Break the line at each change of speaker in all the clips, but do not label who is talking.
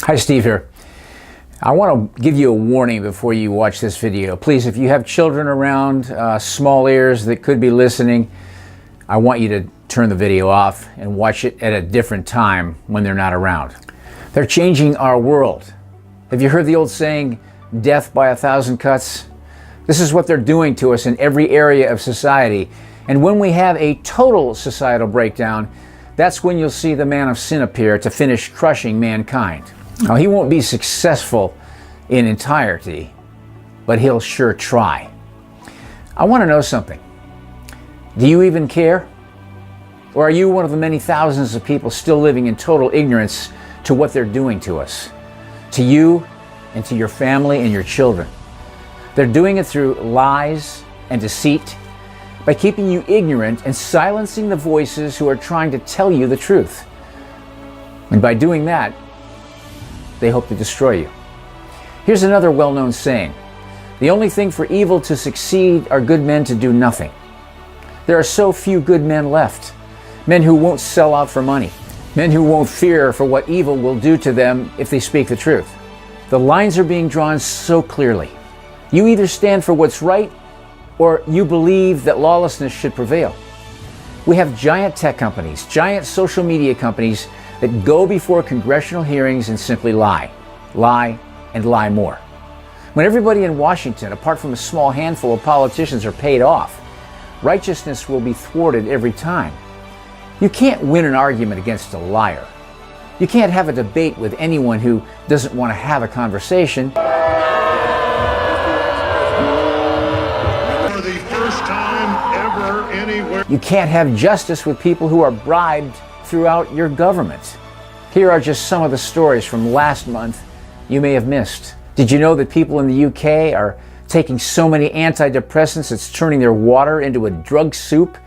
Hi, Steve here. I want to give you a warning before you watch this video. Please, if you have children around, small ears that could be listening, I want you to turn the video off and watch it at a different time when they're not around. They're changing our world. Have you heard the old saying, death by 1,000 cuts? This is what they're doing to us in every area of society. And when we have a total societal breakdown, that's when you'll see the man of sin appear to finish crushing mankind. Now, he won't be successful in entirety, but he'll sure try. I want to know something. Do you even care? Or are you one of the many thousands of people still living in total ignorance to what they're doing to us? To you and to your family and your children. They're doing it through lies and deceit, by keeping you ignorant and silencing the voices who are trying to tell you the truth. And by doing that, they hope to destroy you. Here's another well-known saying. The only thing for evil to succeed are good men to do nothing. There are so few good men left. Men who won't sell out for money. Men who won't fear for what evil will do to them if they speak the truth. The lines are being drawn so clearly. You either stand for what's right or you believe that lawlessness should prevail. We have giant tech companies, giant social media companies that go before congressional hearings and simply lie, and lie more. When everybody in Washington, apart from a small handful of politicians, are paid off, righteousness will be thwarted every time. You can't win an argument against a liar. You can't have a debate with anyone who doesn't want to have a conversation.
For the first time ever anywhere.
You can't have justice with people who are bribed throughout your government. Here are just some of the stories from last month you may have missed. Did you know that people in the UK are taking so many antidepressants it's turning their water into a drug soup,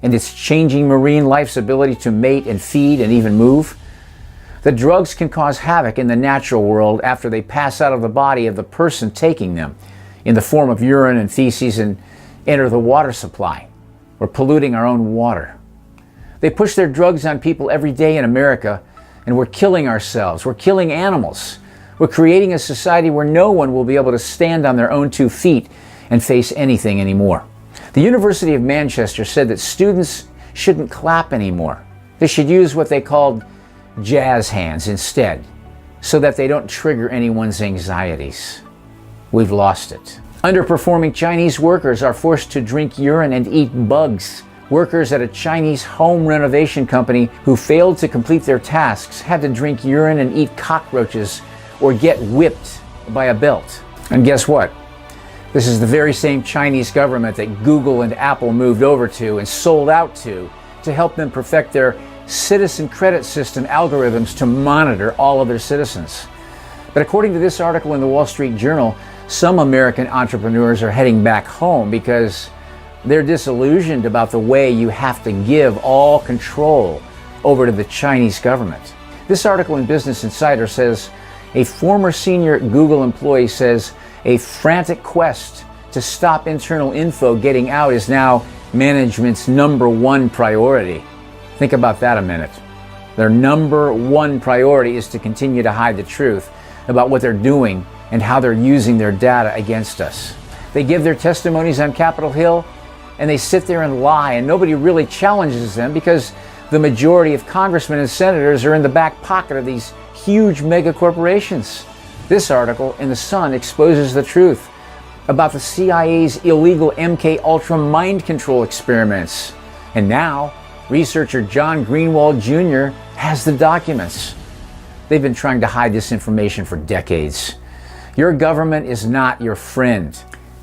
and it's changing marine life's ability to mate and feed and even move? The drugs can cause havoc in the natural world after they pass out of the body of the person taking them in the form of urine and feces and enter the water supply. We're polluting our own water. They push their drugs on people every day in America, and we're killing ourselves. We're killing animals. We're creating a society where no one will be able to stand on their own 2 feet and face anything anymore. The University of Manchester said that students shouldn't clap anymore. They should use what they called jazz hands instead, so that they don't trigger anyone's anxieties. We've lost it. Underperforming Chinese workers are forced to drink urine and eat bugs. Workers at a Chinese home renovation company who failed to complete their tasks had to drink urine and eat cockroaches or get whipped by a belt. And guess what? This is the very same Chinese government that Google and Apple moved over to and sold out to help them perfect their citizen credit system algorithms to monitor all of their citizens. But according to this article in the Wall Street Journal, some American entrepreneurs are heading back home because they're disillusioned about the way you have to give all control over to the Chinese government. This article in Business Insider says a former senior Google employee says a frantic quest to stop internal info getting out is now management's #1 priority. Think about that a minute. Their #1 priority is to continue to hide the truth about what they're doing and how they're using their data against us. They give their testimonies on Capitol Hill and they sit there and lie, and nobody really challenges them because the majority of congressmen and senators are in the back pocket of these huge mega corporations. This article in The Sun exposes the truth about the CIA's illegal MK Ultra mind control experiments. And now, researcher John Greenwald Jr. has the documents. They've been trying to hide this information for decades. Your government is not your friend.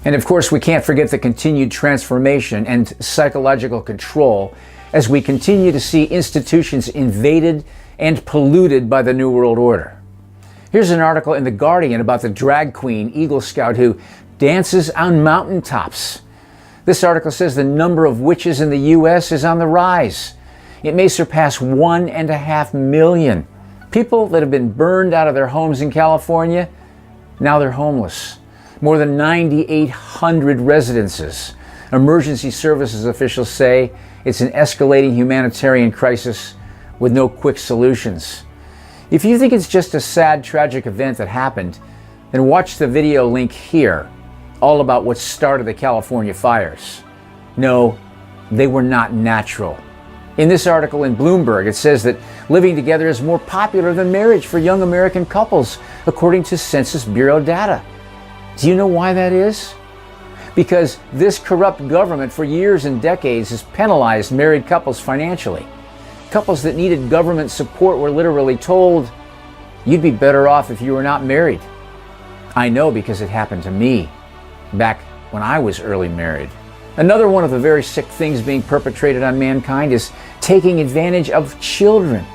And of course, we can't forget the continued transformation and psychological control as we continue to see institutions invaded and polluted by the New World Order. Here's an article in The Guardian about the drag queen Eagle Scout who dances on mountaintops. This article says the number of witches in the U.S. is on the rise. It may surpass 1.5 million. People that have been burned out of their homes in California, now they're homeless. More than 9,800 residences. Emergency services officials say it's an escalating humanitarian crisis with no quick solutions. If you think it's just a sad, tragic event that happened, then watch the video link here, all about what started the California fires. No, they were not natural. In this article in Bloomberg, it says that living together is more popular than marriage for young American couples, according to Census Bureau data. Do you know why that is? Because this corrupt government for years and decades has penalized married couples financially. Couples that needed government support were literally told, "You'd be better off if you were not married." I know because it happened to me back when I was early married. Another one of the very sick things being perpetrated on mankind is taking advantage of children.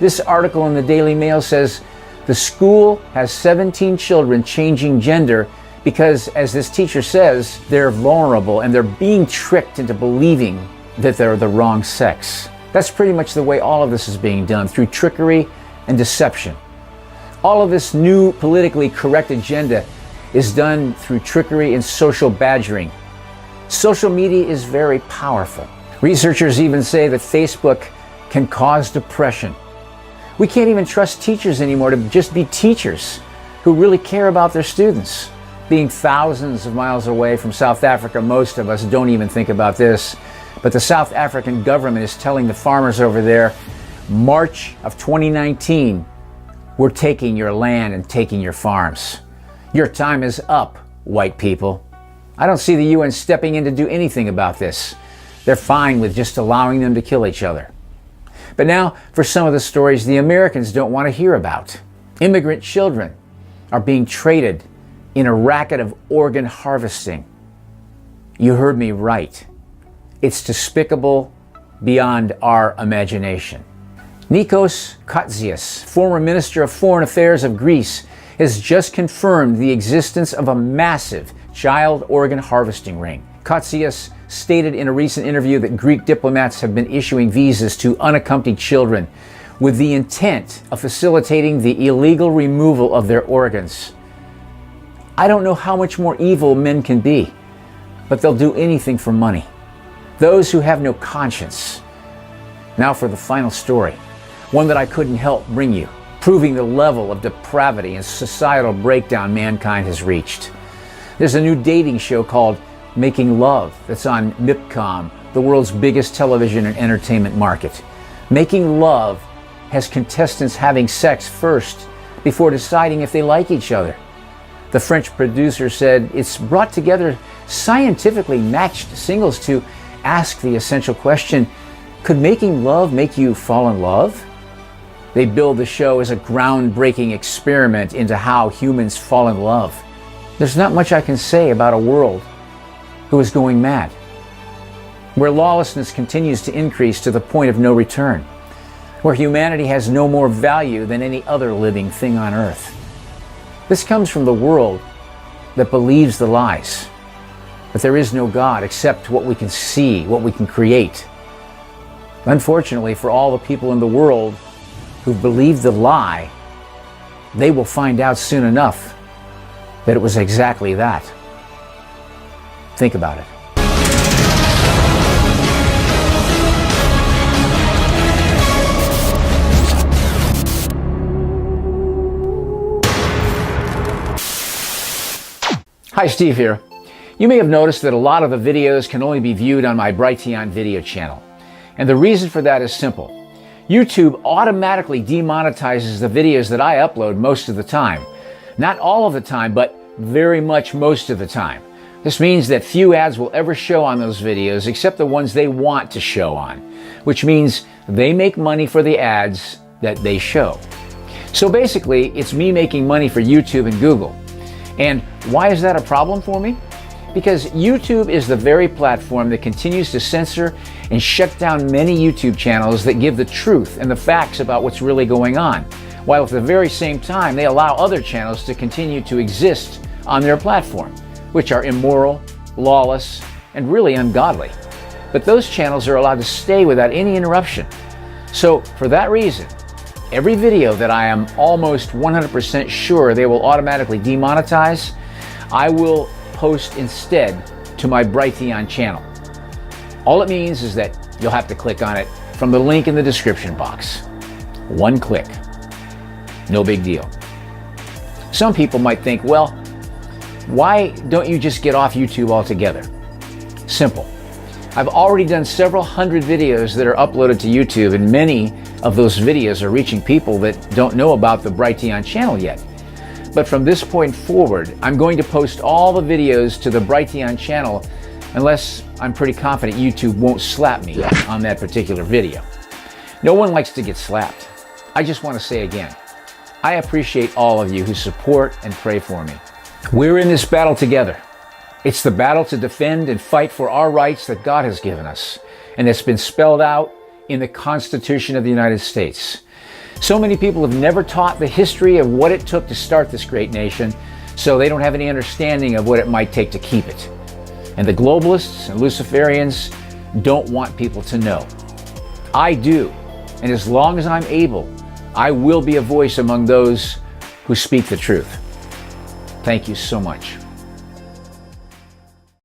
This article in the Daily Mail says the school has 17 children changing gender because, as this teacher says, they're vulnerable and they're being tricked into believing that they're the wrong sex. That's pretty much the way all of this is being done, through trickery and deception. All of this new politically correct agenda is done through trickery and social badgering. Social media is very powerful. Researchers even say that Facebook can cause depression. We can't even trust teachers anymore to just be teachers who really care about their students. Being thousands of miles away from South Africa, most of us don't even think about this. But the South African government is telling the farmers over there, March of 2019, we're taking your land and taking your farms. Your time is up, white people. I don't see the UN stepping in to do anything about this. They're fine with just allowing them to kill each other. But now for some of the stories the Americans don't want to hear about. Immigrant children are being traded in a racket of organ harvesting. You heard me right. It's despicable beyond our imagination. Nikos Katsias, former Minister of Foreign Affairs of Greece, has just confirmed the existence of a massive child organ harvesting ring. Katsias stated in a recent interview that Greek diplomats have been issuing visas to unaccompanied children with the intent of facilitating the illegal removal of their organs. I don't know how much more evil men can be, but they'll do anything for money. Those who have no conscience. Now for the final story, one that I couldn't help bring you, proving the level of depravity and societal breakdown mankind has reached. There's a new dating show called Making Love that's on MIPCOM, the world's biggest television and entertainment market. Making Love has contestants having sex first before deciding if they like each other. The French producer said it's brought together scientifically matched singles to ask the essential question, could making love make you fall in love? They billed the show as a groundbreaking experiment into how humans fall in love. There's not much I can say about a world who is going mad, where lawlessness continues to increase to the point of no return, where humanity has no more value than any other living thing on earth. This comes from the world that believes the lies, that there is no God except what we can see, what we can create. Unfortunately, for all the people in the world who believe the lie, they will find out soon enough that it was exactly that. Think about it. Hi, Steve here. You may have noticed that a lot of the videos can only be viewed on my Brighteon video channel. And the reason for that is simple. YouTube automatically demonetizes the videos that I upload most of the time. Not all of the time, but very much most of the time. This means that few ads will ever show on those videos except the ones they want to show on, which means they make money for the ads that they show. So basically, it's me making money for YouTube and Google. And why is that a problem for me? Because YouTube is the very platform that continues to censor and shut down many YouTube channels that give the truth and the facts about what's really going on, while at the very same time they allow other channels to continue to exist on their platform, which are immoral, lawless, and really ungodly. But those channels are allowed to stay without any interruption. So for that reason, every video that I am almost 100% sure they will automatically demonetize, I will post instead to my Brighteon channel. All it means is that you'll have to click on it from the link in the description box. One click. No big deal. Some people might think, well, why don't you just get off YouTube altogether? Simple. I've already done several hundred videos that are uploaded to YouTube, and many of those videos are reaching people that don't know about the Brighteon channel yet. But from this point forward, I'm going to post all the videos to the Brighteon channel unless I'm pretty confident YouTube won't slap me on that particular video. No one likes to get slapped. I just want to say again, I appreciate all of you who support and pray for me. We're in this battle together. It's the battle to defend and fight for our rights that God has given us, and that's been spelled out in the Constitution of the United States. So many people have never taught the history of what it took to start this great nation, so they don't have any understanding of what it might take to keep it. And the globalists and Luciferians don't want people to know. I do, and as long as I'm able, I will be a voice among those who speak the truth. Thank you so much.